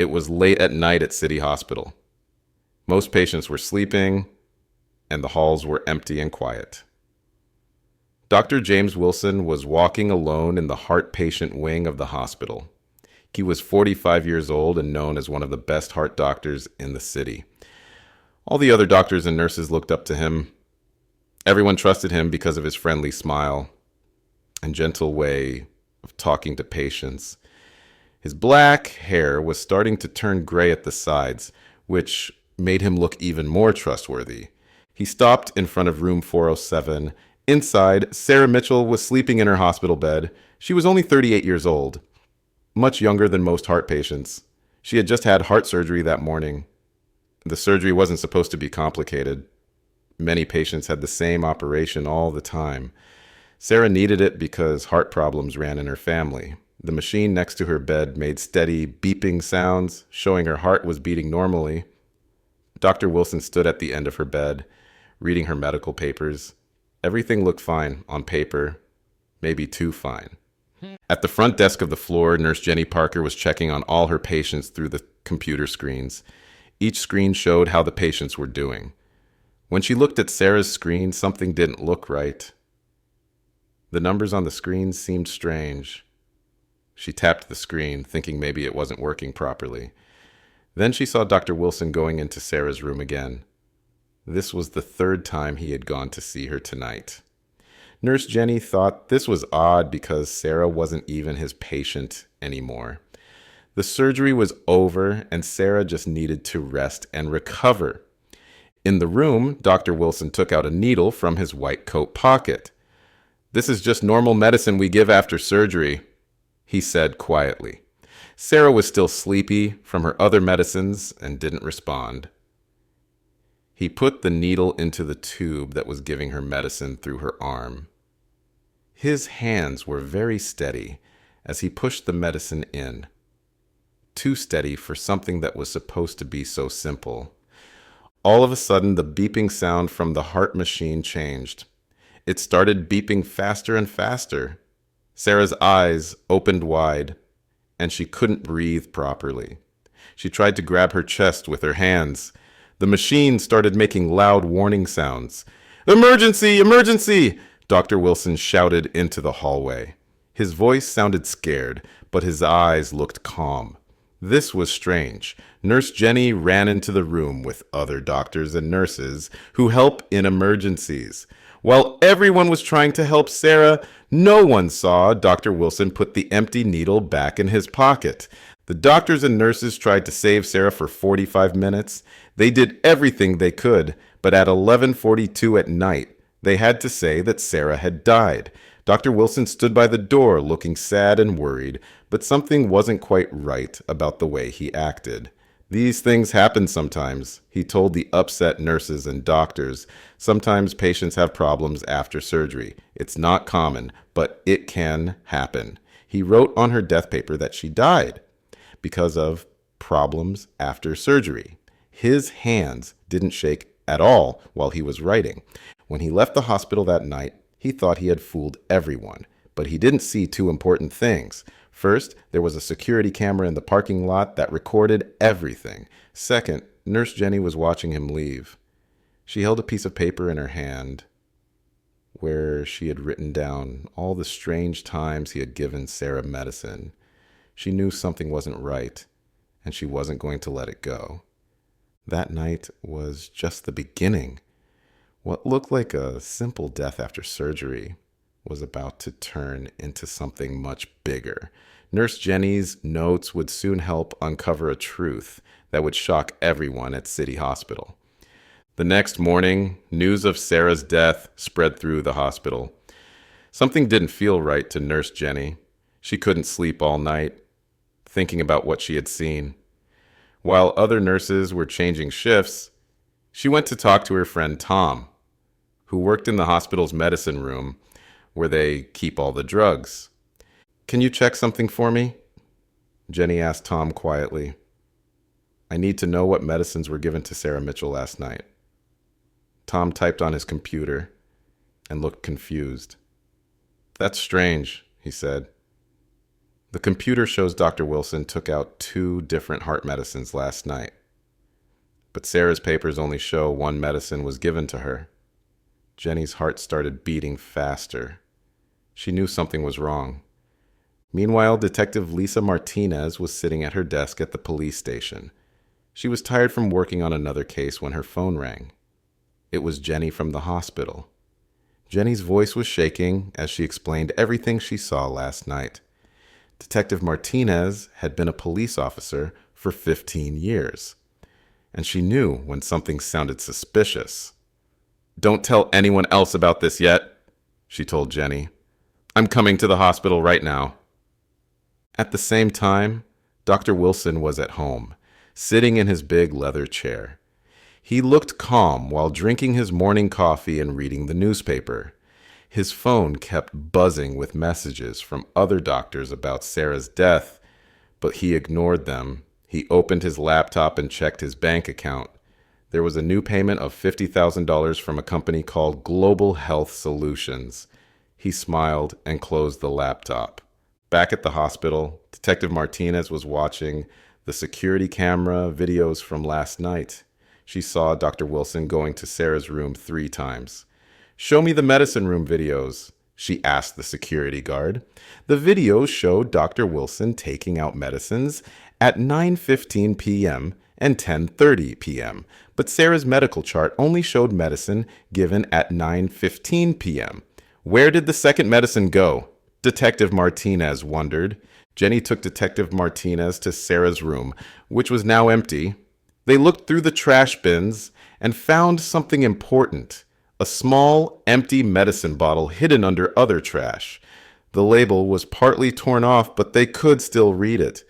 It was late at night at City Hospital. Most patients were sleeping, and the halls were empty and quiet. Dr. James Wilson was walking alone in the heart patient wing of the hospital. He was 45 years old and known as one of the best heart doctors in the city. All the other doctors and nurses looked up to him. Everyone trusted him because of his friendly smile and gentle way of talking to patients. His black hair was starting to turn gray at the sides, which made him look even more trustworthy. He stopped in front of room 407. Inside, Sarah Mitchell was sleeping in her hospital bed. She was only 38 years old, much younger than most heart patients. She had just had heart surgery that morning. The surgery wasn't supposed to be complicated. Many patients had the same operation all the time. Sarah needed it because heart problems ran in her family. The machine next to her bed made steady beeping sounds, showing her heart was beating normally. Dr. Wilson stood at the end of her bed, reading her medical papers. Everything looked fine on paper, maybe too fine. At the front desk of the floor, Nurse Jenny Parker was checking on all her patients through the computer screens. Each screen showed how the patients were doing. When she looked at Sarah's screen, something didn't look right. The numbers on the screen seemed strange. She tapped the screen, thinking maybe it wasn't working properly. Then she saw Dr. Wilson going into Sarah's room again. This was the third time he had gone to see her tonight. Nurse Jenny thought this was odd because Sarah wasn't even his patient anymore. The surgery was over and Sarah just needed to rest and recover. In the room, Dr. Wilson took out a needle from his white coat pocket. "This is just normal medicine we give after surgery," he said quietly. Sarah was still sleepy from her other medicines and didn't respond. He put the needle into the tube that was giving her medicine through her arm. His hands were very steady as he pushed the medicine in. Too steady for something that was supposed to be so simple. All of a sudden, the beeping sound from the heart machine changed. It started beeping faster and faster. Sarah's eyes opened wide, and she couldn't breathe properly. She tried to grab her chest with her hands. The machine started making loud warning sounds. "Emergency! Emergency!" Dr. Wilson shouted into the hallway. His voice sounded scared, but his eyes looked calm. This was strange. Nurse Jenny ran into the room with other doctors and nurses who help in emergencies. While everyone was trying to help Sarah, no one saw Dr. Wilson put the empty needle back in his pocket. The doctors and nurses tried to save Sarah for 45 minutes. They did everything they could, but at 11:42 at night, they had to say that Sarah had died. Dr. Wilson stood by the door looking sad and worried, but something wasn't quite right about the way he acted. "These things happen sometimes," he told the upset nurses and doctors. "Sometimes patients have problems after surgery. It's not common, but it can happen." He wrote on her death paper that she died because of problems after surgery. His hands didn't shake at all while he was writing. When he left the hospital that night, he thought he had fooled everyone, but he didn't see two important things. First, there was a security camera in the parking lot that recorded everything. Second, Nurse Jenny was watching him leave. She held a piece of paper in her hand where she had written down all the strange times he had given Sarah medicine. She knew something wasn't right, and she wasn't going to let it go. That night was just the beginning. What looked like a simple death after surgery was about to turn into something much bigger. Nurse Jenny's notes would soon help uncover a truth that would shock everyone at City Hospital. The next morning, news of Sarah's death spread through the hospital. Something didn't feel right to Nurse Jenny. She couldn't sleep all night, thinking about what she had seen. While other nurses were changing shifts, she went to talk to her friend Tom, who worked in the hospital's medicine room where they keep all the drugs. "Can you check something for me?" Jenny asked Tom quietly. "I need to know what medicines were given to Sarah Mitchell last night." Tom typed on his computer and looked confused. "That's strange," he said. The computer shows Dr. Wilson took out 2 different heart medicines last night. But Sarah's papers only show 1 medicine was given to her. Jenny's heart started beating faster. She knew something was wrong. Meanwhile, Detective Lisa Martinez was sitting at her desk at the police station. She was tired from working on another case when her phone rang. It was Jenny from the hospital. Jenny's voice was shaking as she explained everything she saw last night. Detective Martinez had been a police officer for 15 years, and she knew when something sounded suspicious. "Don't tell anyone else about this yet," she told Jenny. "I'm coming to the hospital right now." At the same time, Dr. Wilson was at home, sitting in his big leather chair. He looked calm while drinking his morning coffee and reading the newspaper. His phone kept buzzing with messages from other doctors about Sarah's death, but he ignored them. He opened his laptop and checked his bank account. There was a new payment of $50,000 from a company called Global Health Solutions. He smiled and closed the laptop. Back at the hospital, Detective Martinez was watching the security camera videos from last night. She saw Dr. Wilson going to Sarah's room 3 times. "Show me the medicine room videos," she asked the security guard. The videos showed Dr. Wilson taking out medicines at 9:15 p.m. and 10:30 p.m., but Sarah's medical chart only showed medicine given at 9:15 p.m. Where did the second medicine go? Detective Martinez wondered. Jenny took Detective Martinez to Sarah's room, which was now empty. They looked through the trash bins and found something important: a small, empty medicine bottle hidden under other trash. The label was partly torn off, but they could still read it.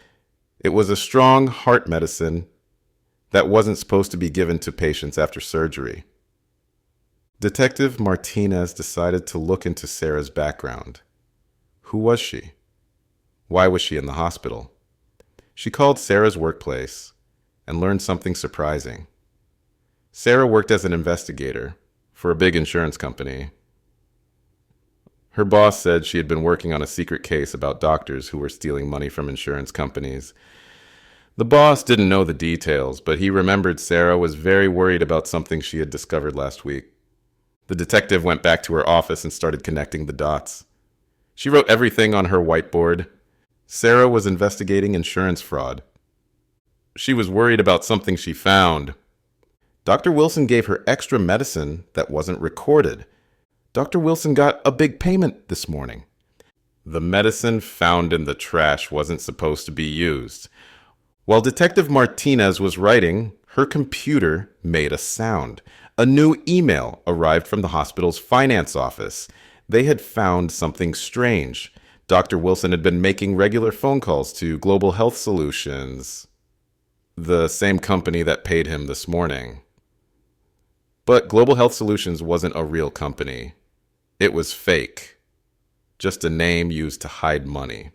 It was a strong heart medicine that wasn't supposed to be given to patients after surgery. Detective Martinez decided to look into Sarah's background. Who was she? Why was she in the hospital? She called Sarah's workplace and learned something surprising. Sarah worked as an investigator for a big insurance company. Her boss said she had been working on a secret case about doctors who were stealing money from insurance companies. The boss didn't know the details, but he remembered Sarah was very worried about something she had discovered last week. The detective went back to her office and started connecting the dots. She wrote everything on her whiteboard. Sarah was investigating insurance fraud. She was worried about something she found. Dr. Wilson gave her extra medicine that wasn't recorded. Dr. Wilson got a big payment this morning. The medicine found in the trash wasn't supposed to be used. While Detective Martinez was writing, her computer made a sound. A new email arrived from the hospital's finance office. They had found something strange. Dr. Wilson had been making regular phone calls to Global Health Solutions, the same company that paid him this morning. But Global Health Solutions wasn't a real company. It was fake, just a name used to hide money.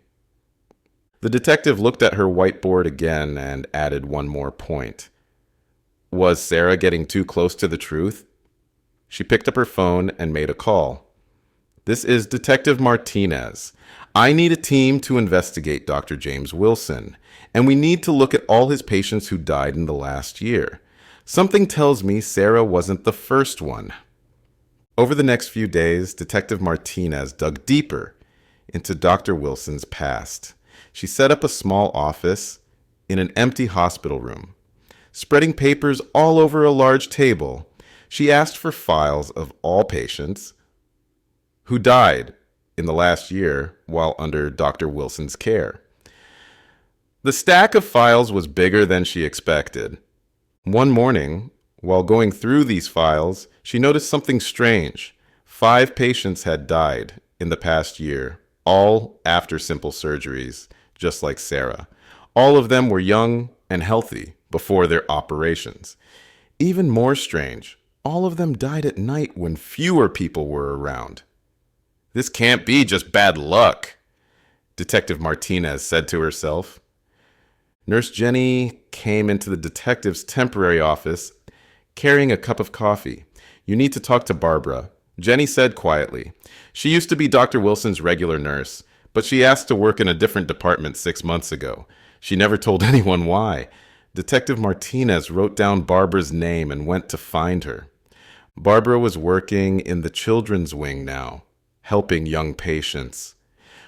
The detective looked at her whiteboard again and added one more point. Was Sarah getting too close to the truth? She picked up her phone and made a call. "This is Detective Martinez. I need a team to investigate Dr. James Wilson, and we need to look at all his patients who died in the last year. Something tells me Sarah wasn't the first one." Over the next few days, Detective Martinez dug deeper into Dr. Wilson's past. She set up a small office in an empty hospital room. Spreading papers all over a large table, she asked for files of all patients who died in the last year while under Dr. Wilson's care. The stack of files was bigger than she expected. One morning, while going through these files, she noticed something strange. 5 patients had died in the past year, all after simple surgeries, just like Sarah. All of them were young and healthy before their operations. Even more strange, all of them died at night when fewer people were around. "This can't be just bad luck," Detective Martinez said to herself. Nurse Jenny came into the detective's temporary office carrying a cup of coffee. "You need to talk to Barbara," Jenny said quietly. She used to be Dr. Wilson's regular nurse, But she asked to work in a different department 6 months ago. She never told anyone why. Detective Martinez wrote down Barbara's name and went to find her. Barbara was working in the children's wing now, helping young patients.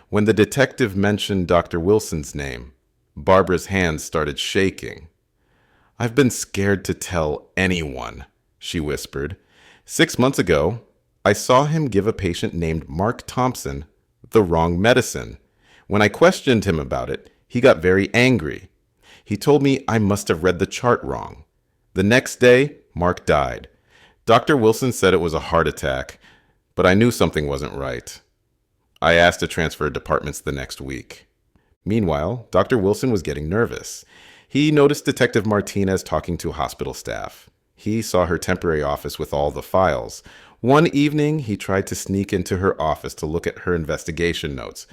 When the detective mentioned Dr. Wilson's name, Barbara's hands started shaking. "I've been scared to tell anyone," she whispered. "6 months ago, I saw him give a patient named Mark Thompson the wrong medicine. When I questioned him about it, he got very angry. He told me I must have read the chart wrong. The next day, Mark died. Dr. Wilson said it was a heart attack, but I knew something wasn't right. I asked to transfer departments the next week." Meanwhile, Dr. Wilson was getting nervous. He noticed Detective Martinez talking to hospital staff. He saw her temporary office with all the files. One evening, he tried to sneak into her office to look at her investigation notes,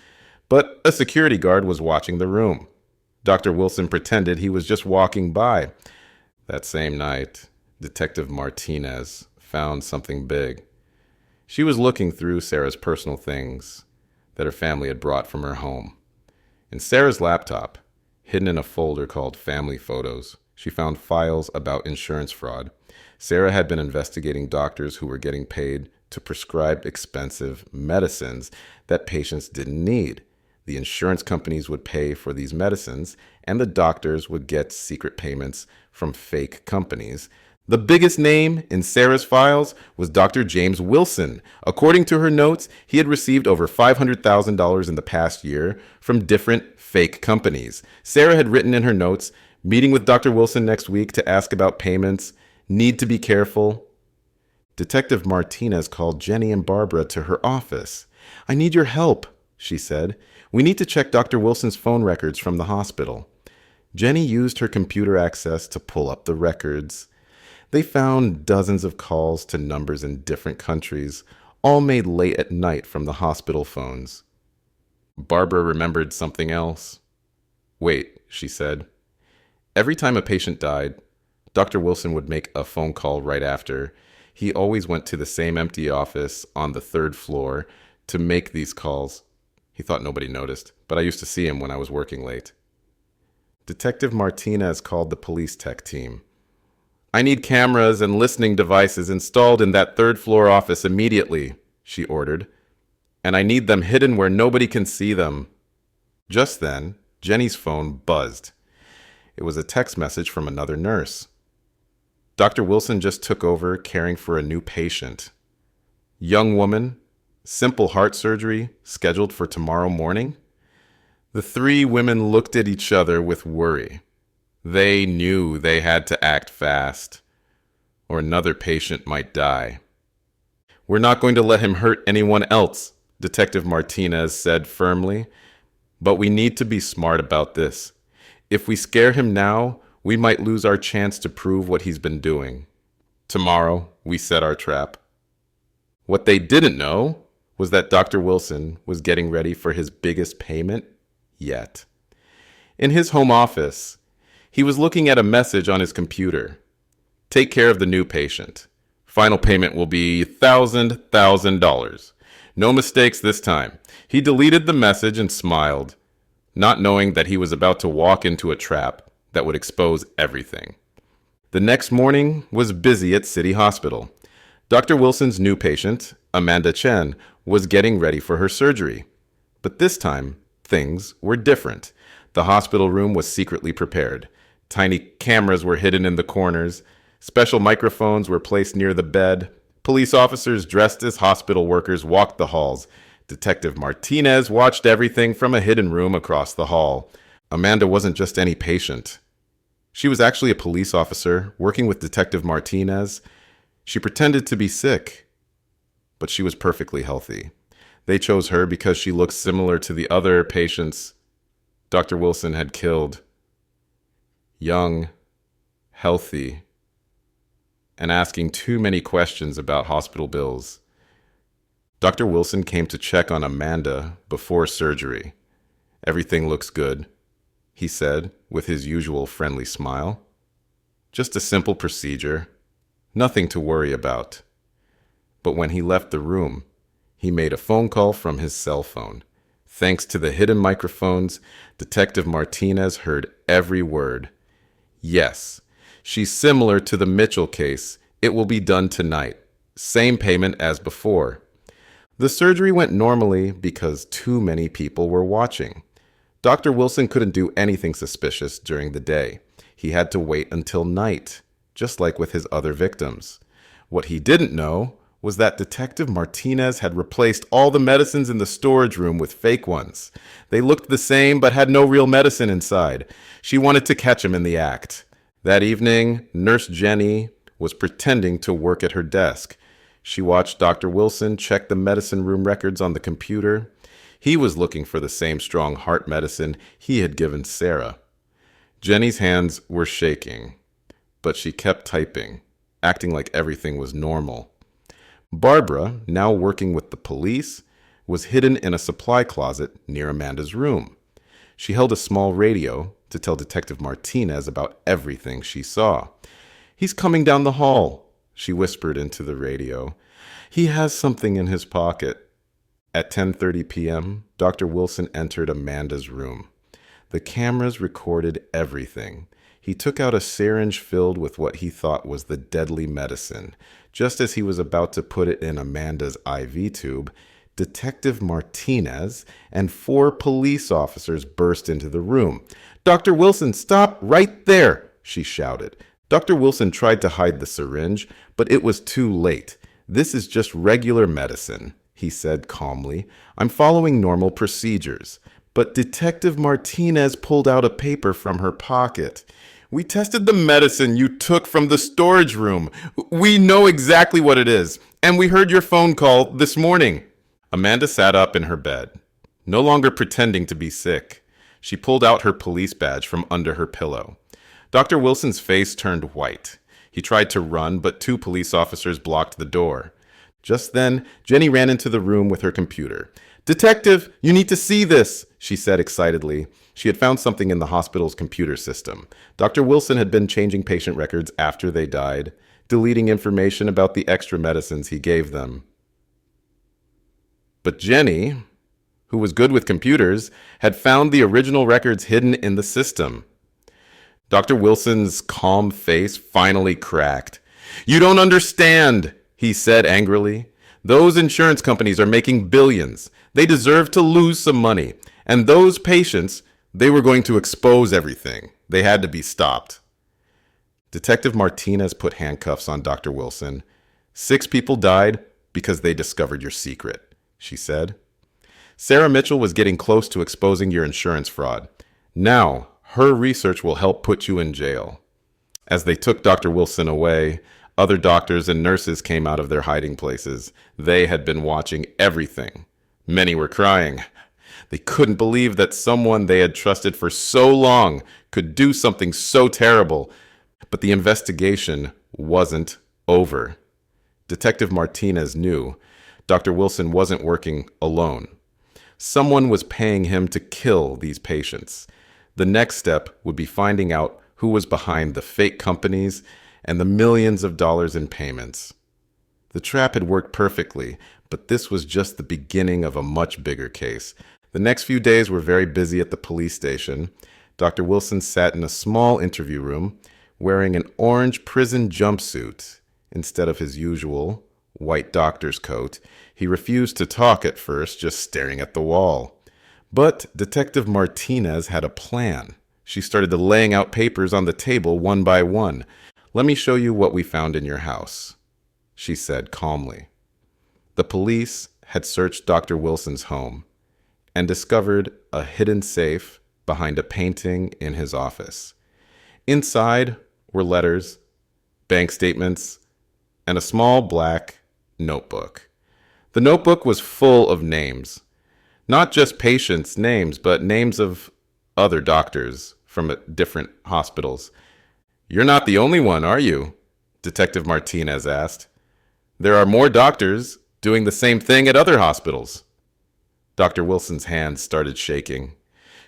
but a security guard was watching the room. Dr. Wilson pretended he was just walking by. That same night, Detective Martinez found something big. She was looking through Sarah's personal things that her family had brought from her home. In Sarah's laptop, hidden in a folder called Family Photos, she found files about insurance fraud. Sarah had been investigating doctors who were getting paid to prescribe expensive medicines that patients didn't need. The insurance companies would pay for these medicines, and the doctors would get secret payments from fake companies. The biggest name in Sarah's files was Dr. James Wilson. According to her notes, he had received over $500,000 in the past year from different fake companies. Sarah had written in her notes, "Meeting with Dr. Wilson next week to ask about payments. Need to be careful." Detective Martinez called Jenny and Barbara to her office. "I need your help," she said. "We need to check Dr. Wilson's phone records from the hospital." Jenny used her computer access to pull up the records. They found dozens of calls to numbers in different countries, all made late at night from the hospital phones. Barbara remembered something else. "Wait," she said. Every time a patient died, Dr. Wilson would make a phone call right after. He always went to the same empty office on the 3rd floor to make these calls. He thought nobody noticed, but I used to see him when I was working late. Detective Martinez called the police tech team. "I need cameras and listening devices installed in that 3rd floor office immediately," she ordered. "And I need them hidden where nobody can see them." Just then, Jenny's phone buzzed. It was a text message from another nurse. Dr. Wilson just took over caring for a new patient. Young woman, simple heart surgery scheduled for tomorrow morning. The 3 women looked at each other with worry. They knew they had to act fast, or another patient might die. "We're not going to let him hurt anyone else," Detective Martinez said firmly. "But we need to be smart about this. If we scare him now, we might lose our chance to prove what he's been doing. Tomorrow, we set our trap." What they didn't know was that Dr. Wilson was getting ready for his biggest payment yet. In his home office, he was looking at a message on his computer. "Take care of the new patient. Final payment will be $1,000. No mistakes this time." He deleted the message and smiled, not knowing that he was about to walk into a trap that would expose everything. The next morning was busy at City Hospital. Dr. Wilson's new patient, Amanda Chen, was getting ready for her surgery. But this time, things were different. The hospital room was secretly prepared. Tiny cameras were hidden in the corners. Special microphones were placed near the bed. Police officers dressed as hospital workers walked the halls. Detective Martinez watched everything from a hidden room across the hall. Amanda wasn't just any patient. She was actually a police officer working with Detective Martinez. She pretended to be sick, but she was perfectly healthy. They chose her because she looked similar to the other patients Dr. Wilson had killed. Young, healthy, and asking too many questions about hospital bills. Dr. Wilson came to check on Amanda before surgery. "Everything looks good," he said with his usual friendly smile. "Just a simple procedure, nothing to worry about." But when he left the room, he made a phone call from his cell phone. Thanks to the hidden microphones, Detective Martinez heard every word. Yes, she's similar to the Mitchell case. It will be done tonight. Same payment as before. The surgery went normally because too many people were watching. Dr. Wilson couldn't do anything suspicious during the day. He had to wait until night, just like with his other victims. What he didn't know was that Detective Martinez had replaced all the medicines in the storage room with fake ones. They looked the same but had no real medicine inside. She wanted to catch him in the act. That evening, Nurse Jenny was pretending to work at her desk. She watched Dr. Wilson check the medicine room records on the computer. He was looking for the same strong heart medicine he had given Sarah. Jenny's hands were shaking, but she kept typing, acting like everything was normal. Barbara, now working with the police, was hidden in a supply closet near Amanda's room. She held a small radio to tell Detective Martinez about everything she saw. "He's coming down the hall," she whispered into the radio. "He has something in his pocket." At 10:30 p.m., Dr. Wilson entered Amanda's room. The cameras recorded everything. He took out a syringe filled with what he thought was the deadly medicine. Just as he was about to put it in Amanda's IV tube, Detective Martinez and 4 police officers burst into the room. "Dr. Wilson, stop right there!" she shouted. Dr. Wilson tried to hide the syringe, but it was too late. "This is just regular medicine," he said calmly. "I'm following normal procedures." But Detective Martinez pulled out a paper from her pocket. "We tested the medicine you took from the storage room. We know exactly what it is, and we heard your phone call this morning." Amanda sat up in her bed, no longer pretending to be sick. She pulled out her police badge from under her pillow. Dr. Wilson's face turned white. He tried to run, but 2 police officers blocked the door. Just then, Jenny ran into the room with her computer. "Detective, you need to see this," she said excitedly. She had found something in the hospital's computer system. Dr. Wilson had been changing patient records after they died, deleting information about the extra medicines he gave them. But Jenny, who was good with computers, had found the original records hidden in the system. Dr. Wilson's calm face finally cracked. "You don't understand," he said angrily. "Those insurance companies are making billions. They deserve to lose some money. And those patients, they were going to expose everything. They had to be stopped." Detective Martinez put handcuffs on Dr. Wilson. "6 people died because they discovered your secret," she said. "Sarah Mitchell was getting close to exposing your insurance fraud. Now, her research will help put you in jail." As they took Dr. Wilson away, other doctors and nurses came out of their hiding places. They had been watching everything. Many were crying. They couldn't believe that someone they had trusted for so long could do something so terrible. But the investigation wasn't over. Detective Martinez knew Dr. Wilson wasn't working alone. Someone was paying him to kill these patients. The next step would be finding out who was behind the fake companies and the millions of dollars in payments. The trap had worked perfectly, but this was just the beginning of a much bigger case. The next few days were very busy at the police station. Dr. Wilson sat in a small interview room, wearing an orange prison jumpsuit instead of his usual white doctor's coat. He refused to talk at first, just staring at the wall. But Detective Martinez had a plan. She started laying out papers on the table one by one. "Let me show you what we found in your house," she said calmly. The police had searched Dr. Wilson's home and discovered a hidden safe behind a painting in his office. Inside were letters, bank statements, and a small black notebook. The notebook was full of names, not just patients' names, but names of other doctors from different hospitals. "You're not the only one, are you?" Detective Martinez asked. "There are more doctors doing the same thing at other hospitals." Dr. Wilson's hands started shaking.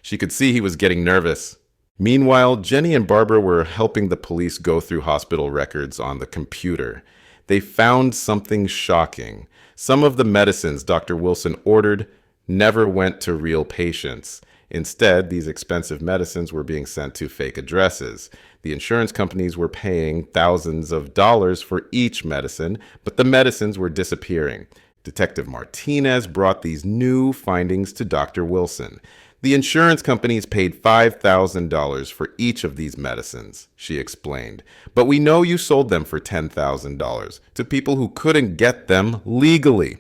She could see he was getting nervous. Meanwhile, Jenny and Barbara were helping the police go through hospital records on the computer. They found something shocking. Some of the medicines Dr. Wilson ordered never went to real patients. Instead, these expensive medicines were being sent to fake addresses. The insurance companies were paying thousands of dollars for each medicine, but the medicines were disappearing. Detective Martinez brought these new findings to Dr. Wilson. The insurance companies paid $5,000 for each of these medicines, she explained. But we know you sold them for $10,000 to people who couldn't get them legally.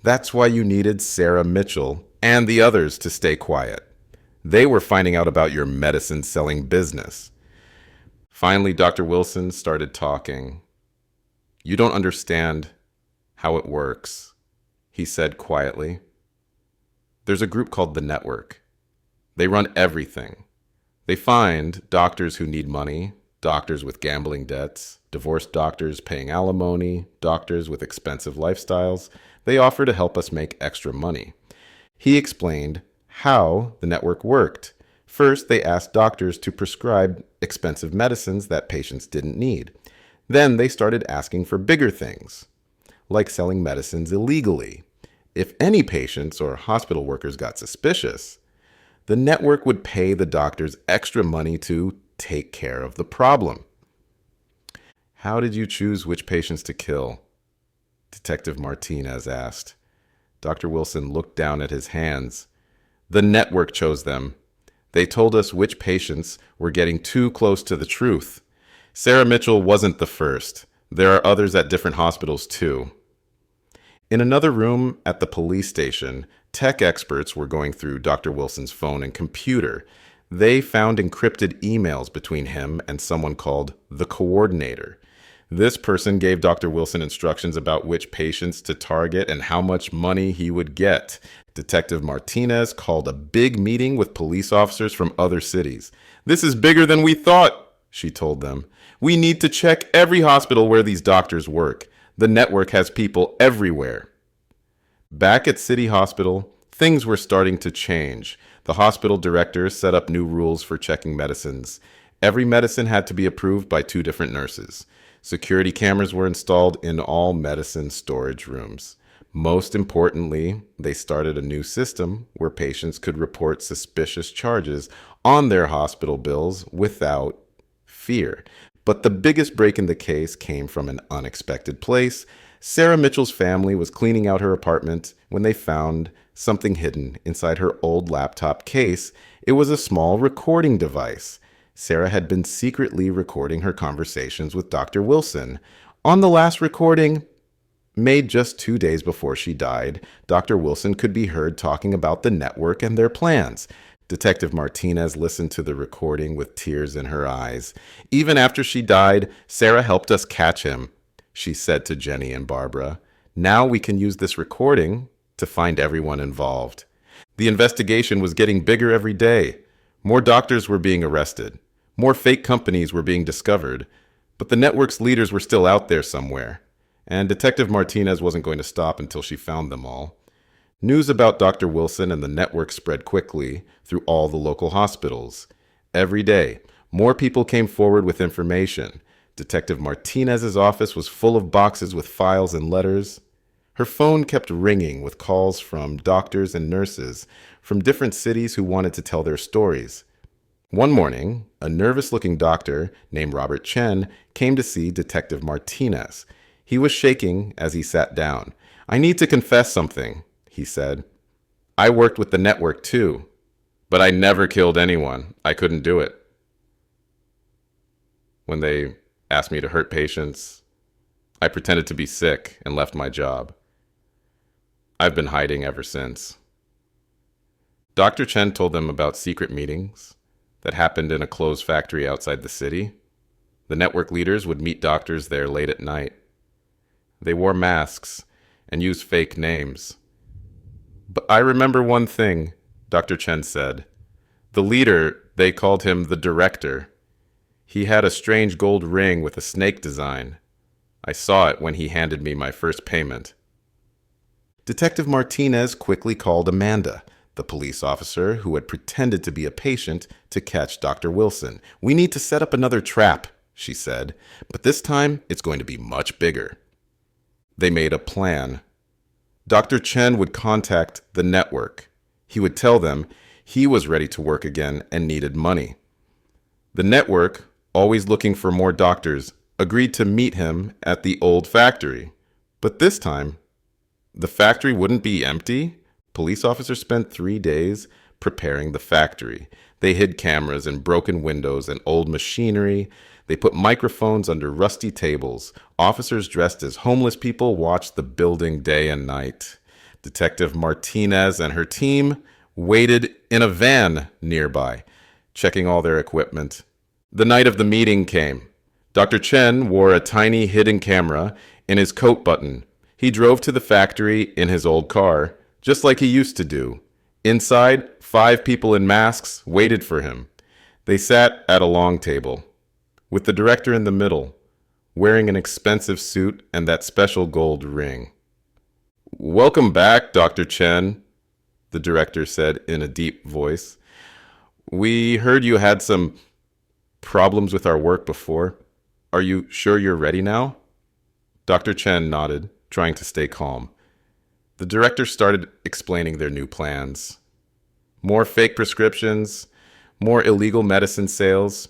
That's why you needed Sarah Mitchell and the others to stay quiet. They were finding out about your medicine-selling business. Finally, Dr. Wilson started talking. "You don't understand how it works," he said quietly. "There's a group called the Network. They run everything. They find doctors who need money, doctors with gambling debts, divorced doctors paying alimony, doctors with expensive lifestyles. They offer to help us make extra money." He explained how the network worked. First, they asked doctors to prescribe expensive medicines that patients didn't need. Then they started asking for bigger things, like selling medicines illegally. If any patients or hospital workers got suspicious, the network would pay the doctors extra money to take care of the problem. "How did you choose which patients to kill?" Detective Martinez asked. Dr. Wilson looked down at his hands. "The network chose them. They told us which patients were getting too close to the truth. Sarah Mitchell wasn't the first. There are others at different hospitals too." In another room at the police station, tech experts were going through Dr. Wilson's phone and computer. They found encrypted emails between him and someone called the coordinator. This person gave Dr. Wilson instructions about which patients to target and how much money he would get. Detective Martinez called a big meeting with police officers from other cities. "This is bigger than we thought," she told them. "We need to check every hospital where these doctors work. The network has people everywhere." Back at City Hospital, things were starting to change. The hospital director set up new rules for checking medicines. Every medicine had to be approved by 2 different nurses. Security cameras were installed in all medicine storage rooms. Most importantly, they started a new system where patients could report suspicious charges on their hospital bills without fear. But the biggest break in the case came from an unexpected place. Sarah Mitchell's family was cleaning out her apartment when they found something hidden inside her old laptop case. It was a small recording device. Sarah had been secretly recording her conversations with Dr. Wilson. On the last recording, made just 2 days before she died, Dr. Wilson could be heard talking about the network and their plans. Detective Martinez listened to the recording with tears in her eyes. "Even after she died, Sarah helped us catch him," she said to Jenny and Barbara. "Now we can use this recording to find everyone involved." The investigation was getting bigger every day. More doctors were being arrested. More fake companies were being discovered. But the network's leaders were still out there somewhere. And Detective Martinez wasn't going to stop until she found them all. News about Dr. Wilson and the network spread quickly through all the local hospitals. Every day, more people came forward with information. Detective Martinez's office was full of boxes with files and letters. Her phone kept ringing with calls from doctors and nurses from different cities who wanted to tell their stories. One morning, a nervous-looking doctor named Robert Chen came to see Detective Martinez. He was shaking as he sat down. "I need to confess something," he said. "I worked with the network too, but I never killed anyone. I couldn't do it. When they asked me to hurt patients, I pretended to be sick and left my job. I've been hiding ever since." Dr. Chen told them about secret meetings that happened in a clothes factory outside the city. The network leaders would meet doctors there late at night. They wore masks and used fake names. "But I remember one thing," Dr. Chen said. "The leader, they called him the director. He had a strange gold ring with a snake design. I saw it when he handed me my first payment." Detective Martinez quickly called Amanda, the police officer who had pretended to be a patient to catch Dr. Wilson. "We need to set up another trap," she said, "but this time it's going to be much bigger." They made a plan. Dr. Chen would contact the network. He would tell them he was ready to work again and needed money. The network, always looking for more doctors, agreed to meet him at the old factory. But this time, the factory wouldn't be empty. Police officers spent 3 days preparing the factory. They hid cameras in broken windows and old machinery. They put microphones under rusty tables. Officers dressed as homeless people watched the building day and night. Detective Martinez and her team waited in a van nearby, checking all their equipment. The night of the meeting came. Dr. Chen wore a tiny hidden camera in his coat button. He drove to the factory in his old car, just like he used to do. Inside, 5 people in masks waited for him. They sat at a long table, with the director in the middle, wearing an expensive suit and that special gold ring. "Welcome back, Dr. Chen," the director said in a deep voice. "We heard you had some problems with our work before. Are you sure you're ready now?" Dr. Chen nodded, trying to stay calm. The director started explaining their new plans. More fake prescriptions, more illegal medicine sales,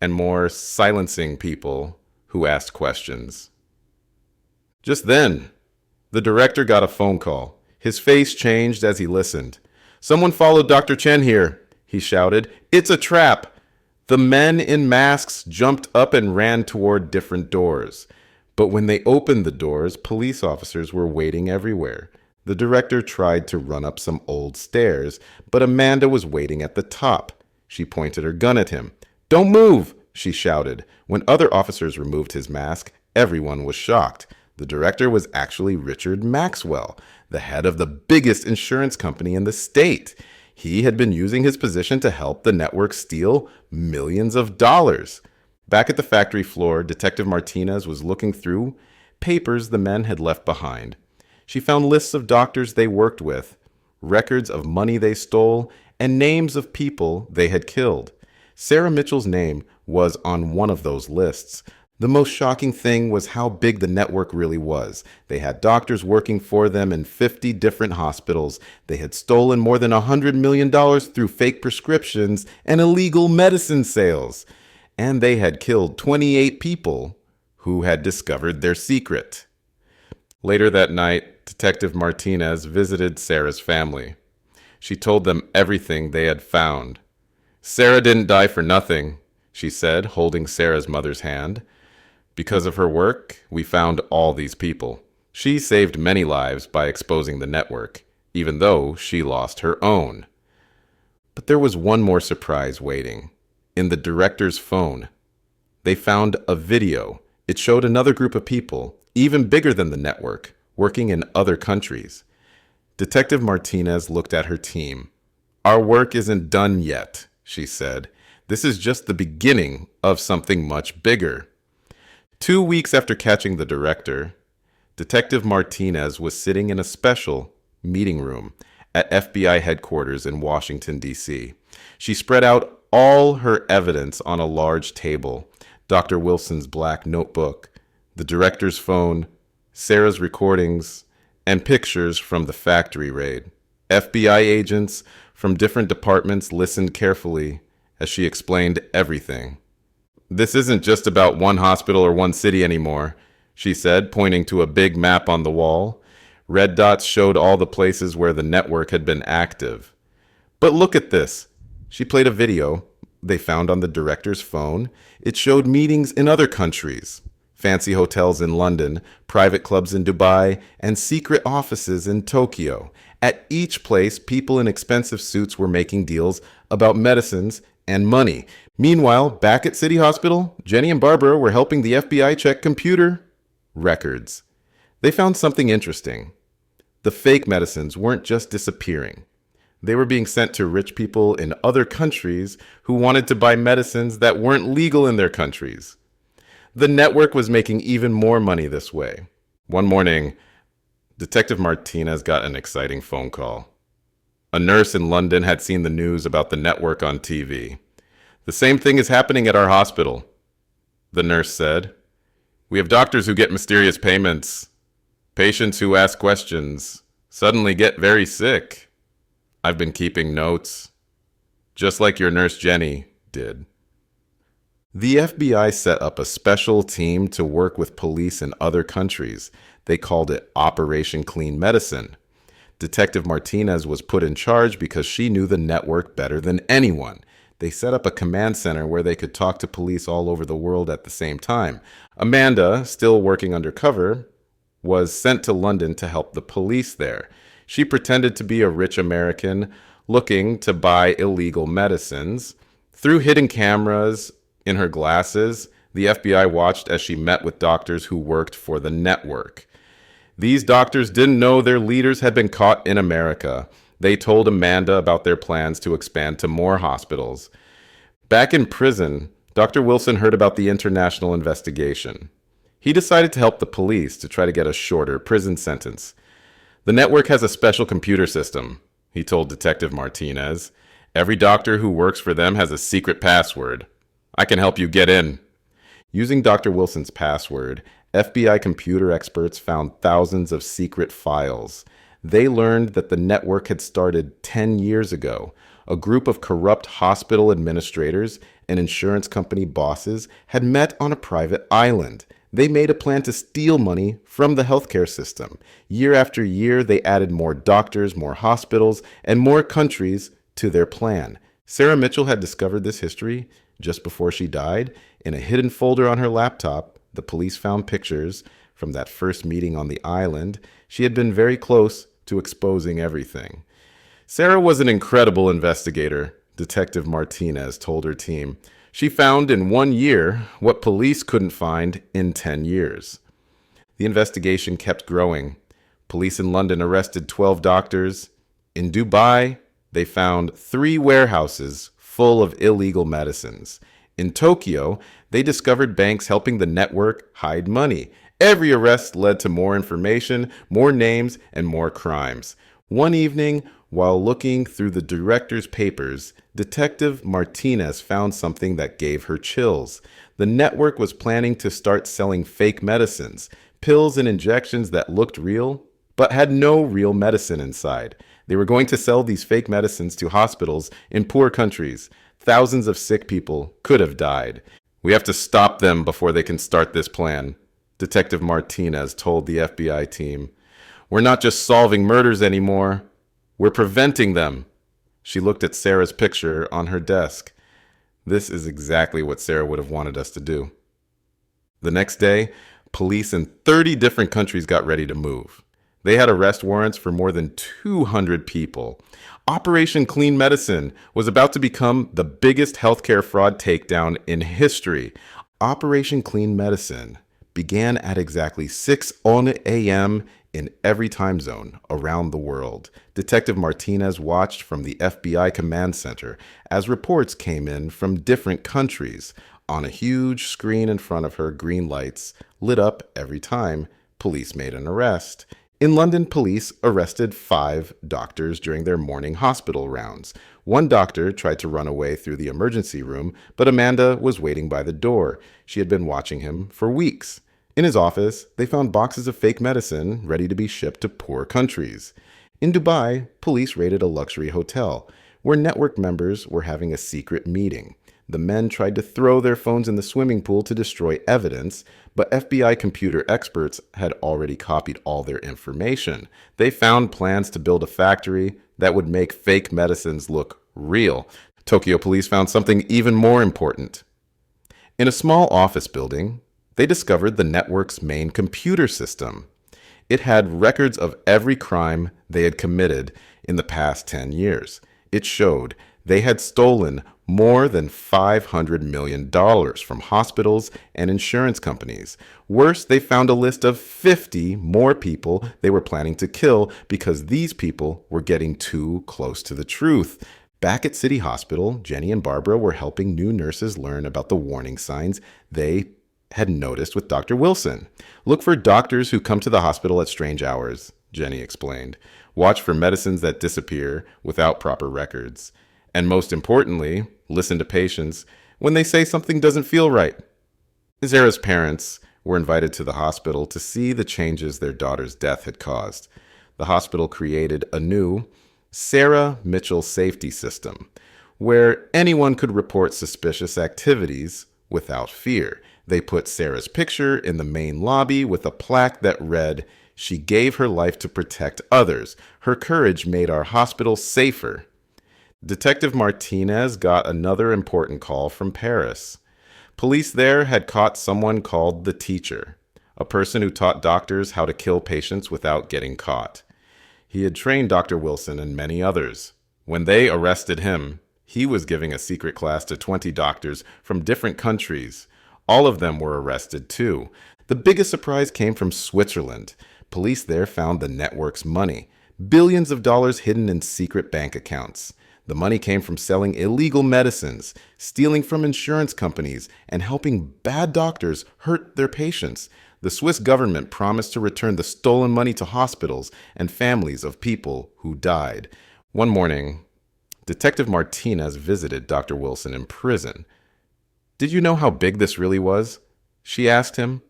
and more silencing people who asked questions. Just then, the director got a phone call. His face changed as he listened. "Someone followed Dr. Chen here," he shouted. "It's a trap." The men in masks jumped up and ran toward different doors. But when they opened the doors, police officers were waiting everywhere. The director tried to run up some old stairs, but Amanda was waiting at the top. She pointed her gun at him. "Don't move," she shouted. When other officers removed his mask, everyone was shocked. The director was actually Richard Maxwell, the head of the biggest insurance company in the state. He had been using his position to help the network steal millions of dollars. Back at the factory floor, Detective Martinez was looking through papers the men had left behind. She found lists of doctors they worked with, records of money they stole, and names of people they had killed. Sarah Mitchell's name was on one of those lists. The most shocking thing was how big the network really was. They had doctors working for them in 50 different hospitals. They had stolen more than $100 million through fake prescriptions and illegal medicine sales. And they had killed 28 people who had discovered their secret. Later that night, Detective Martinez visited Sarah's family. She told them everything they had found. "Sarah didn't die for nothing," she said, holding Sarah's mother's hand. "Because of her work, we found all these people. She saved many lives by exposing the network, even though she lost her own." But there was one more surprise waiting. In the director's phone, they found a video. It showed another group of people, even bigger than the network, working in other countries. Detective Martinez looked at her team. "Our work isn't done yet," she said. "This is just the beginning of something much bigger." 2 weeks after catching the director, Detective Martinez was sitting in a special meeting room at FBI headquarters in Washington, D.C. She spread out all her evidence on a large table: Dr. Wilson's black notebook, the director's phone, Sarah's recordings, and pictures from the factory raid. FBI agents from different departments listened carefully as she explained everything. "This isn't just about one hospital or one city anymore," she said, pointing to a big map on the wall. Red dots showed all the places where the network had been active. "But look at this." She played a video they found on the director's phone. It showed meetings in other countries, fancy hotels in London, private clubs in Dubai, and secret offices in Tokyo. At each place, people in expensive suits were making deals about medicines and money. Meanwhile, back at City Hospital, Jenny and Barbara were helping the FBI check computer records. They found something interesting. The fake medicines weren't just disappearing. They were being sent to rich people in other countries who wanted to buy medicines that weren't legal in their countries. The network was making even more money this way. One morning, Detective Martinez got an exciting phone call. A nurse in London had seen the news about the network on TV. "The same thing is happening at our hospital," the nurse said. "We have doctors who get mysterious payments. Patients who ask questions suddenly get very sick. I've been keeping notes, just like your nurse Jenny did. The FBI set up a special team to work with police in other countries. They called it Operation Clean Medicine. Detective Martinez was put in charge because she knew the network better than anyone. They set up a command center where they could talk to police all over the world at the same time. Amanda, still working undercover, was sent to London to help the police there. She pretended to be a rich American looking to buy illegal medicines. Through hidden cameras in her glasses, the FBI watched as she met with doctors who worked for the network. These doctors didn't know their leaders had been caught in America. They told Amanda about their plans to expand to more hospitals. Back in prison, Dr. Wilson heard about the international investigation. He decided to help the police to try to get a shorter prison sentence. The network has a special computer system, he told Detective Martinez. Every doctor who works for them has a secret password. I can help you get in. Using Dr. Wilson's password, FBI computer experts found thousands of secret files. They learned that the network had started 10 years ago. A group of corrupt hospital administrators and insurance company bosses had met on a private island. They made a plan to steal money from the healthcare system. Year after year, they added more doctors, more hospitals, and more countries to their plan. Sarah Mitchell had discovered this history just before she died. In a hidden folder on her laptop, the police found pictures from that first meeting on the island. She had been very close to exposing everything. Sarah was an incredible investigator, Detective Martinez told her team. She found in 1 year what police couldn't find in 10 years. The investigation kept growing. Police in London arrested 12 doctors. In Dubai, they found 3 warehouses full of illegal medicines. In Tokyo, they discovered banks helping the network hide money. Every arrest led to more information, more names, and more crimes. One evening, while looking through the director's papers, Detective Martinez found something that gave her chills. The network was planning to start selling fake medicines, pills and injections that looked real, but had no real medicine inside. They were going to sell these fake medicines to hospitals in poor countries. Thousands of sick people could have died. We have to stop them before they can start this plan, Detective Martinez told the FBI team. We're not just solving murders anymore. We're preventing them. She looked at Sarah's picture on her desk. This is exactly what Sarah would have wanted us to do. The next day, police in 30 different countries got ready to move. They had arrest warrants for more than 200 people. Operation Clean Medicine was about to become the biggest healthcare fraud takedown in history. Operation Clean Medicine began at exactly 6 a.m. in every time zone around the world. Detective Martinez watched from the FBI command center as reports came in from different countries. On a huge screen in front of her, green lights lit up every time police made an arrest. In London, police arrested 5 doctors during their morning hospital rounds. One doctor tried to run away through the emergency room, but Amanda was waiting by the door. She had been watching him for weeks. In his office, they found boxes of fake medicine ready to be shipped to poor countries. In Dubai, police raided a luxury hotel where network members were having a secret meeting. The men tried to throw their phones in the swimming pool to destroy evidence, but FBI computer experts had already copied all their information. They found plans to build a factory that would make fake medicines look real. Tokyo police found something even more important. In a small office building, they discovered the network's main computer system. It had records of every crime they had committed in the past 10 years. It showed they had stolen more than $500 million from hospitals and insurance companies. Worse, they found a list of 50 more people they were planning to kill because these people were getting too close to the truth. Back at City Hospital, Jenny and Barbara were helping new nurses learn about the warning signs they had noticed with Dr. Wilson. Look for doctors who come to the hospital at strange hours, Jenny explained. Watch for medicines that disappear without proper records. And most importantly, listen to patients when they say something doesn't feel right. Sarah's parents were invited to the hospital to see the changes their daughter's death had caused. The hospital created a new Sarah Mitchell safety system where anyone could report suspicious activities without fear. They put Sarah's picture in the main lobby with a plaque that read, "She gave her life to protect others. Her courage made our hospital safer." Detective Martinez got another important call from Paris. Police there had caught someone called the Teacher, a person who taught doctors how to kill patients without getting caught. He had trained Dr. Wilson and many others. When they arrested him, he was giving a secret class to 20 doctors from different countries. All of them were arrested too. The biggest surprise came from Switzerland. Police there found the network's money, billions of dollars hidden in secret bank accounts. The money came from selling illegal medicines, stealing from insurance companies, and helping bad doctors hurt their patients. The Swiss government promised to return the stolen money to hospitals and families of people who died. One morning, Detective Martinez visited Dr. Wilson in prison. "Did you know how big this really was?" she asked him.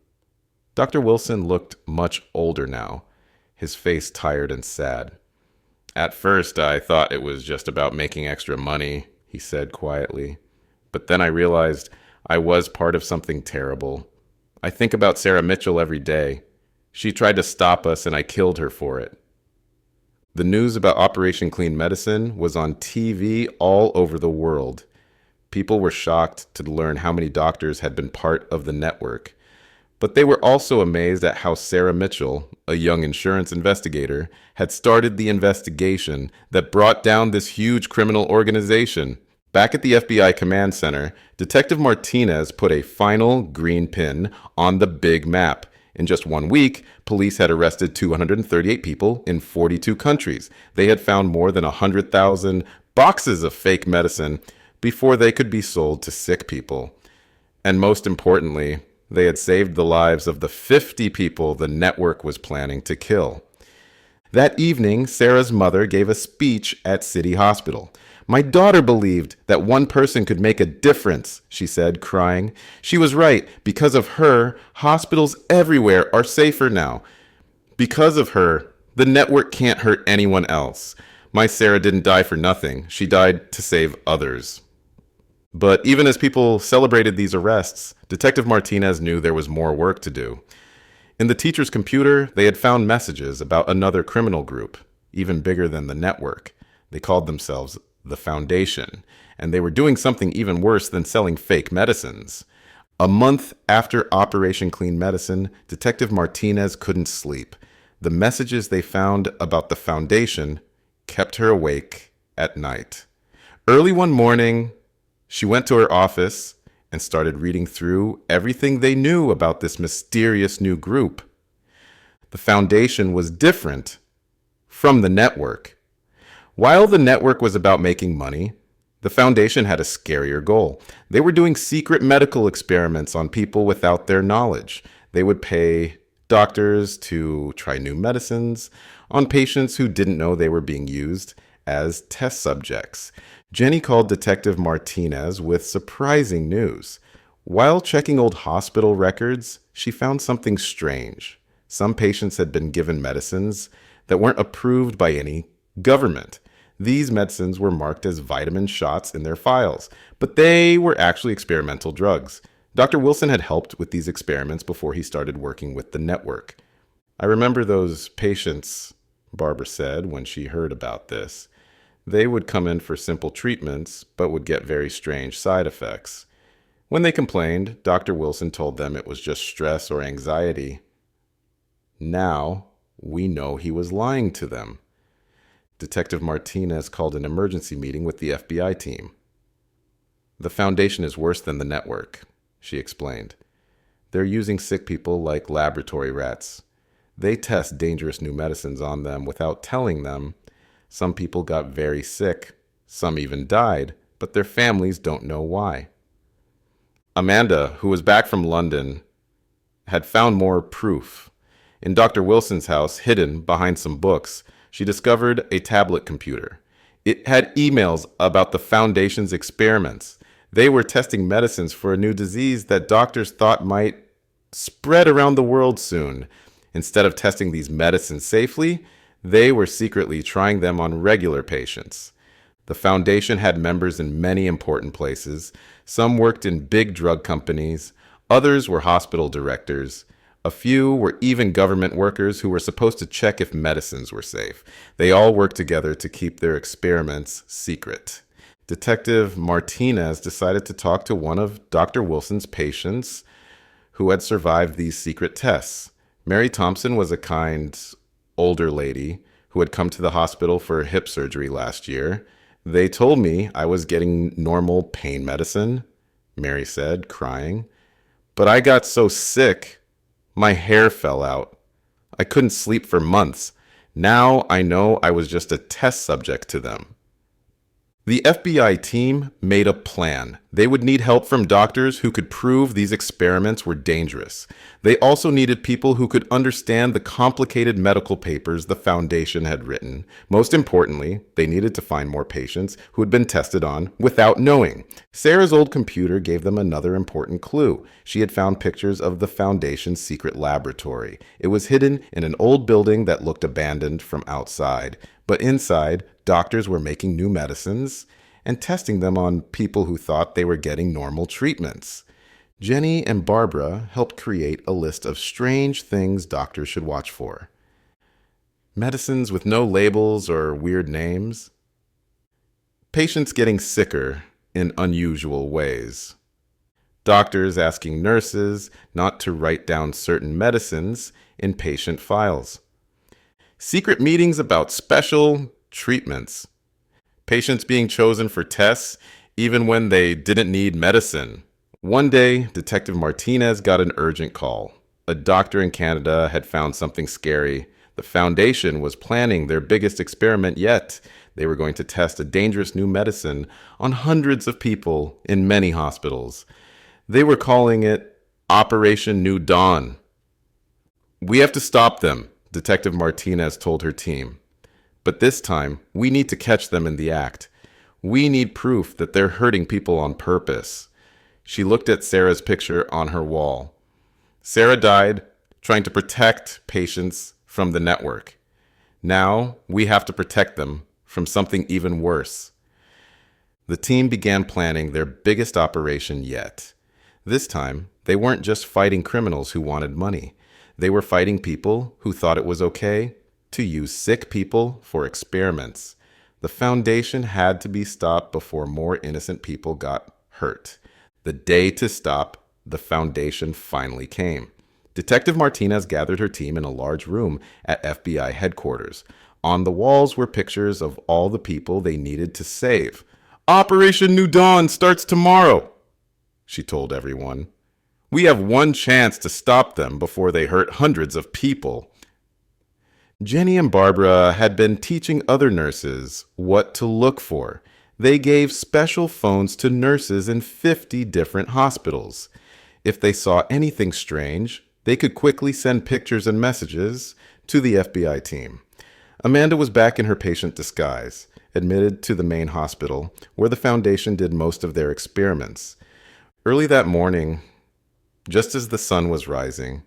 Dr. Wilson looked much older now, his face tired and sad. "At first, I thought it was just about making extra money," he said quietly. "But then I realized I was part of something terrible. I think about Sarah Mitchell every day. She tried to stop us and I killed her for it." The news about Operation Clean Medicine was on TV all over the world. People were shocked to learn how many doctors had been part of the network. But they were also amazed at how Sarah Mitchell, a young insurance investigator, had started the investigation that brought down this huge criminal organization. Back at the FBI Command Center, Detective Martinez put a final green pin on the big map. In just 1 week, police had arrested 238 people in 42 countries. They had found more than 100,000 boxes of fake medicine before they could be sold to sick people. And most importantly, they had saved the lives of the 50 people the network was planning to kill. That evening, Sarah's mother gave a speech at City Hospital. "My daughter believed that one person could make a difference," she said, crying. "She was right. Because of her, hospitals everywhere are safer now. Because of her, the network can't hurt anyone else. My Sarah didn't die for nothing. She died to save others." But even as people celebrated these arrests, Detective Martinez knew there was more work to do. In the teacher's computer, they had found messages about another criminal group, even bigger than the network. They called themselves the Foundation, and they were doing something even worse than selling fake medicines. A month after Operation Clean Medicine, Detective Martinez couldn't sleep. The messages they found about the Foundation kept her awake at night. Early one morning, she went to her office and started reading through everything they knew about this mysterious new group. The Foundation was different from the network. While the network was about making money, the Foundation had a scarier goal. They were doing secret medical experiments on people without their knowledge. They would pay doctors to try new medicines on patients who didn't know they were being used as test subjects. Jenny called Detective Martinez with surprising news. While checking old hospital records, she found something strange. Some patients had been given medicines that weren't approved by any government. These medicines were marked as vitamin shots in their files, but they were actually experimental drugs. Dr. Wilson had helped with these experiments before he started working with the network. "I remember those patients," Barbara said when she heard about this. "They would come in for simple treatments, but would get very strange side effects. When they complained, Dr. Wilson told them it was just stress or anxiety. Now, we know he was lying to them." Detective Martinez called an emergency meeting with the FBI team. "The Foundation is worse than the network," she explained. "They're using sick people like laboratory rats. They test dangerous new medicines on them without telling them. Some people got very sick. Some even died, but their families don't know why." Amanda, who was back from London, had found more proof. In Dr. Wilson's house, hidden behind some books, she discovered a tablet computer. It had emails about the Foundation's experiments. They were testing medicines for a new disease that doctors thought might spread around the world soon. Instead of testing these medicines safely, they were secretly trying them on regular patients. The foundation had members in many important places. Some worked in big drug companies, others were hospital directors. A few were even government workers who were supposed to check if medicines were safe. They all worked together to keep their experiments secret. Detective Martinez decided to talk to one of Dr. Wilson's patients who had survived these secret tests. Mary Thompson was a kind, older lady who had come to the hospital for hip surgery last year. They told me I was getting normal pain medicine, Mary said, crying. But I got so sick, my hair fell out. I couldn't sleep for months. Now I know I was just a test subject to them. The FBI team made a plan. They would need help from doctors who could prove these experiments were dangerous. They also needed people who could understand the complicated medical papers the Foundation had written. Most importantly, they needed to find more patients who had been tested on without knowing. Sarah's old computer gave them another important clue. She had found pictures of the Foundation's secret laboratory. It was hidden in an old building that looked abandoned from outside. But inside, doctors were making new medicines and testing them on people who thought they were getting normal treatments. Jenny and Barbara helped create a list of strange things doctors should watch for. Medicines with no labels or weird names. Patients getting sicker in unusual ways. Doctors asking nurses not to write down certain medicines in patient files. Secret meetings about special treatments. Patients being chosen for tests even when they didn't need medicine. One day, Detective Martinez got an urgent call. A doctor in Canada had found something scary. The Foundation was planning their biggest experiment yet. They were going to test a dangerous new medicine on hundreds of people in many hospitals. They were calling it Operation New Dawn. "We have to stop them," Detective Martinez told her team. "But this time, we need to catch them in the act. We need proof that they're hurting people on purpose." She looked at Sarah's picture on her wall. Sarah died trying to protect patients from the network. Now, we have to protect them from something even worse. The team began planning their biggest operation yet. This time, they weren't just fighting criminals who wanted money. They were fighting people who thought it was okay to use sick people for experiments. The Foundation had to be stopped before more innocent people got hurt. The day to stop the Foundation finally came. Detective Martinez gathered her team in a large room at FBI headquarters. On the walls were pictures of all the people they needed to save. "Operation New Dawn starts tomorrow," she told everyone. "We have one chance to stop them before they hurt hundreds of people." Jenny and Barbara had been teaching other nurses what to look for. They gave special phones to nurses in 50 different hospitals. If they saw anything strange, they could quickly send pictures and messages to the FBI team. Amanda was back in her patient disguise, admitted to the main hospital, where the Foundation did most of their experiments. Early that morning, just as the sun was rising,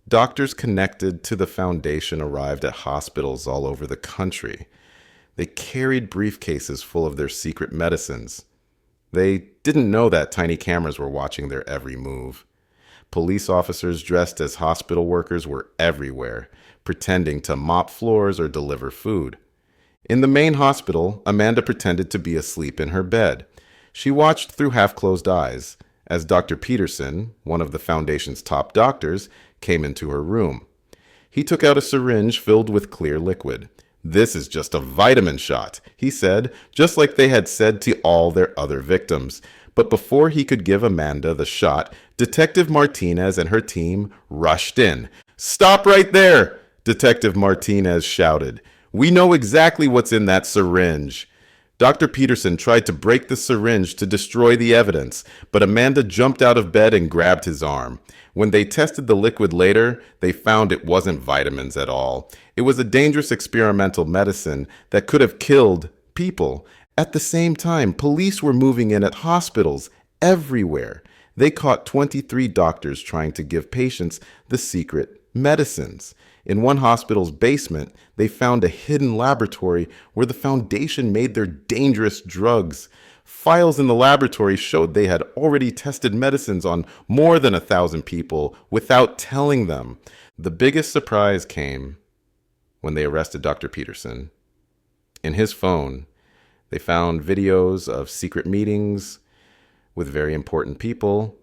doctors connected to the Foundation arrived at hospitals all over the country. They carried briefcases full of their secret medicines. They didn't know that tiny cameras were watching their every move. Police officers dressed as hospital workers were everywhere, pretending to mop floors or deliver food. In the main hospital, Amanda pretended to be asleep in her bed. She watched through half-closed eyes as Dr. Peterson, one of the Foundation's top doctors, came into her room. He took out a syringe filled with clear liquid. "This is just a vitamin shot," he said, just like they had said to all their other victims. But before he could give Amanda the shot, Detective Martinez and her team rushed in. "Stop right there!" Detective Martinez shouted. "We know exactly what's in that syringe." Dr. Peterson tried to break the syringe to destroy the evidence, but Amanda jumped out of bed and grabbed his arm. When they tested the liquid later, they found it wasn't vitamins at all. It was a dangerous experimental medicine that could have killed people. At the same time, police were moving in at hospitals everywhere. They caught 23 doctors trying to give patients the secret medicines. In one hospital's basement, they found a hidden laboratory where the Foundation made their dangerous drugs. Files in the laboratory showed they had already tested medicines on more than 1,000 people without telling them. The biggest surprise came when they arrested Dr. Peterson. In his phone, they found videos of secret meetings with very important people,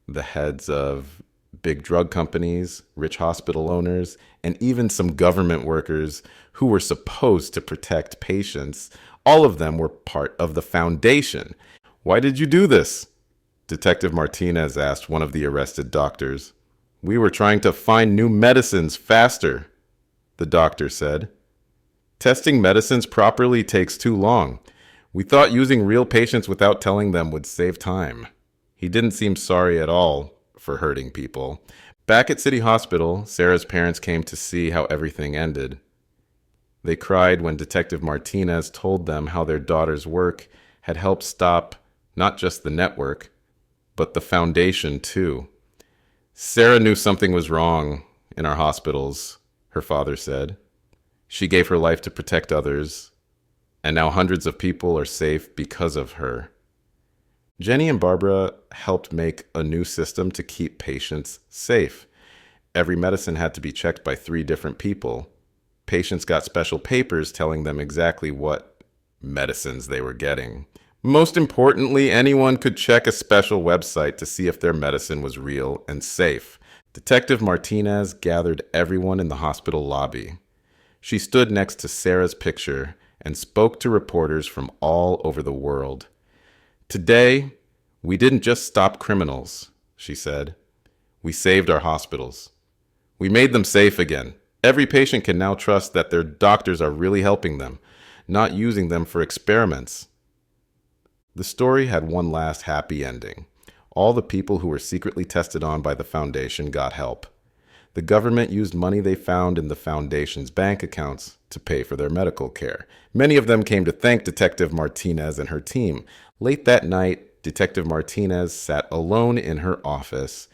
the heads of big drug companies, rich hospital owners, and even some government workers who were supposed to protect patients. All of them were part of the Foundation. "Why did you do this?" Detective Martinez asked one of the arrested doctors. "We were trying to find new medicines faster," the doctor said. "Testing medicines properly takes too long. We thought using real patients without telling them would save time." He didn't seem sorry at all for hurting people. Back at City Hospital, Sarah's parents came to see how everything ended. They cried when Detective Martinez told them how their daughter's work had helped stop not just the network, but the Foundation too. "Sarah knew something was wrong in our hospitals," her father said. "She gave her life to protect others, and now hundreds of people are safe because of her." Jenny and Barbara helped make a new system to keep patients safe. Every medicine had to be checked by 3 different people. Patients got special papers telling them exactly what medicines they were getting. Most importantly, anyone could check a special website to see if their medicine was real and safe. Detective Martinez gathered everyone in the hospital lobby. She stood next to Sarah's picture and spoke to reporters from all over the world. "Today, we didn't just stop criminals," she said. "We saved our hospitals. We made them safe again. Every patient can now trust that their doctors are really helping them, not using them for experiments." The story had one last happy ending. All the people who were secretly tested on by the Foundation got help. The government used money they found in the Foundation's bank accounts to pay for their medical care. Many of them came to thank Detective Martinez and her team. Late that night, Detective Martinez sat alone in her office.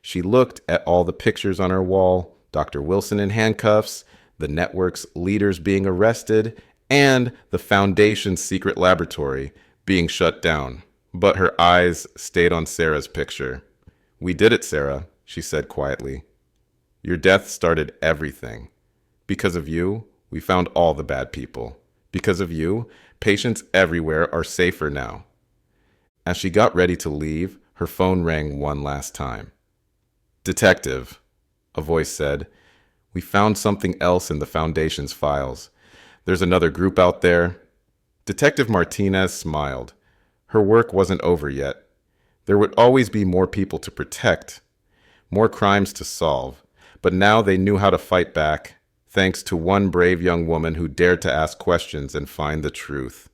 She looked at all the pictures on her wall, Dr. Wilson in handcuffs, the network's leaders being arrested, and the Foundation's secret laboratory being shut down. But her eyes stayed on Sarah's picture. "We did it, Sarah," she said quietly. "Your death started everything. Because of you, we found all the bad people. Because of you, patients everywhere are safer now." As she got ready to leave, her phone rang one last time. "Detective," a voice said, "we found something else in the Foundation's files. There's another group out there." Detective Martinez smiled. Her work wasn't over yet. There would always be more people to protect, more crimes to solve. But now they knew how to fight back, thanks to one brave young woman who dared to ask questions and find the truth.